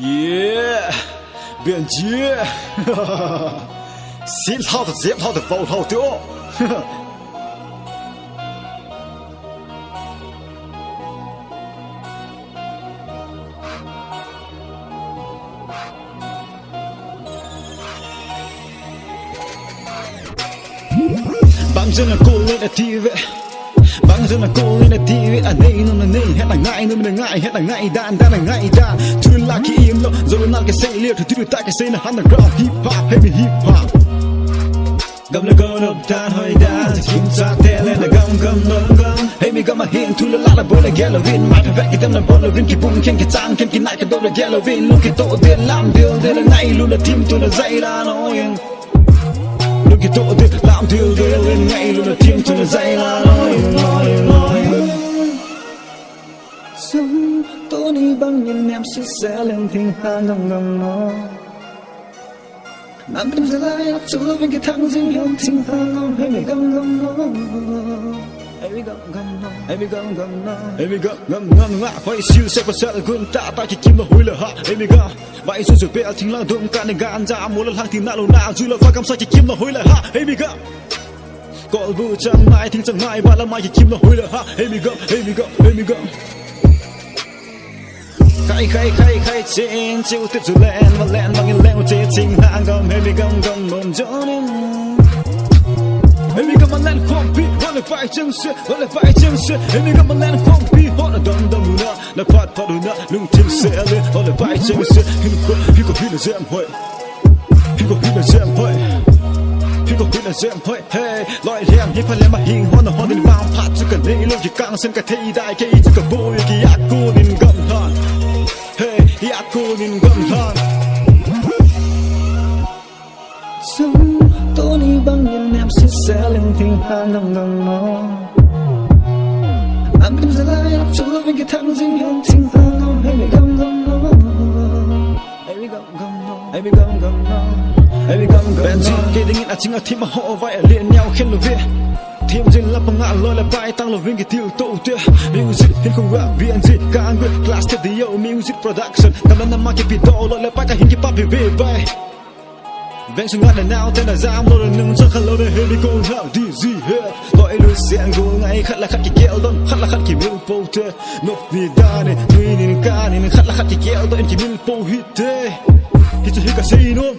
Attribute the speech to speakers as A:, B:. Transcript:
A: Yeah, biển chia. Xin thao thật dẹp thao thật vào thao tiêu. Bang dân là cô lên là TV. Bang dân là cô lên là TV. Anh ấy nó là này hết là ngại nó mình ngại hết là ngại đàn là ngại đàn. Thứ là cái im lo rồi nó cái say liệt thứ tại cái say là underground hip hop hay bị hip hop. Gầm là con ông ta hơi đa kim sa thế lên là gầm hay mi gầm mà hiện thu là bôi là yellow vin mai phải vẽ cái tâm là bôi là vin cái bung khen cái trang khen cái nại cái đôi là yellow vin luôn cái tổ tiền làm điều thế là ngay luôn là team tôi là dây ra nói luôn cái tổ tiền làm điều lên ngay luôn là team tôi là dây ra nói sống tôi đi bằng nhìn em sẽ lên thiên hà ngầm nó nam tim sẽ lại ấp chỗ bên cái thang riêng không thiên hà ngầm hay mày gầm nó hay mày gầm ngã phải siêu sẽ có sẽ là quân ta ta chỉ kiếm là hối là hạ hay mày gầm vậy rồi rồi bé thình lang đụng cả này gan ra muốn là lang thì nã lô nào rồi là pha cam sa chỉ kiếm là hối là hạ hay mày gầm call vu chẳng mai thình chẳng mai ba là mai chỉ kiếm là hối là hạ hay mày gầm khai trên chiều tiếp rồi lên và lên bằng những leo trên trình hàng gầm hay mày gầm mồm gió nên Amy got my land comfy, on the fight chân shit, on the fight chân shit. Amy got my land comfy, on the dum na, na pat na, lung tim se ale, on the fight chân shit. He go be the jam boy, he go be the jam boy, he go be the jam boy. Hey, loi liam, he pale ma hing, on the holding round pat, chứ cần đi luôn chỉ căng sân cái thay đại cái chứ cần boy cái ác cô nên gầm han. Hey, ác cô nên gầm han. Tôi đi bằng nhìn em sẽ lên thiên hà ngầm nó anh em sẽ lại ấp chỗ bên cái thang riêng không thiên hà ngầm hay mày gầm nó hay mày gầm nó bên trên kia đứng là chính là team mà họ vậy liền nhau khen lối về thêm trên là bằng ngã lôi là bài tăng lối viên cái tiêu tổ tuyệt music hiện không rap BNG cả người class studio music production cảm ơn năm mai cái video lôi là bài cả hình cái pop về bay Vẹn xuống ngắt là nào tên là giam lô là nâng chắc khăn lâu để hơi đi cô nào đi gì hết gọi lưu xẹn cô ngay khát là khát cái kéo đông khát là khát cái miêu bầu tê nộp đi đa này nuôi nên ca nên khát là khát cái kéo đông em chỉ miêu bầu hít tê hít cho hít cả xây luôn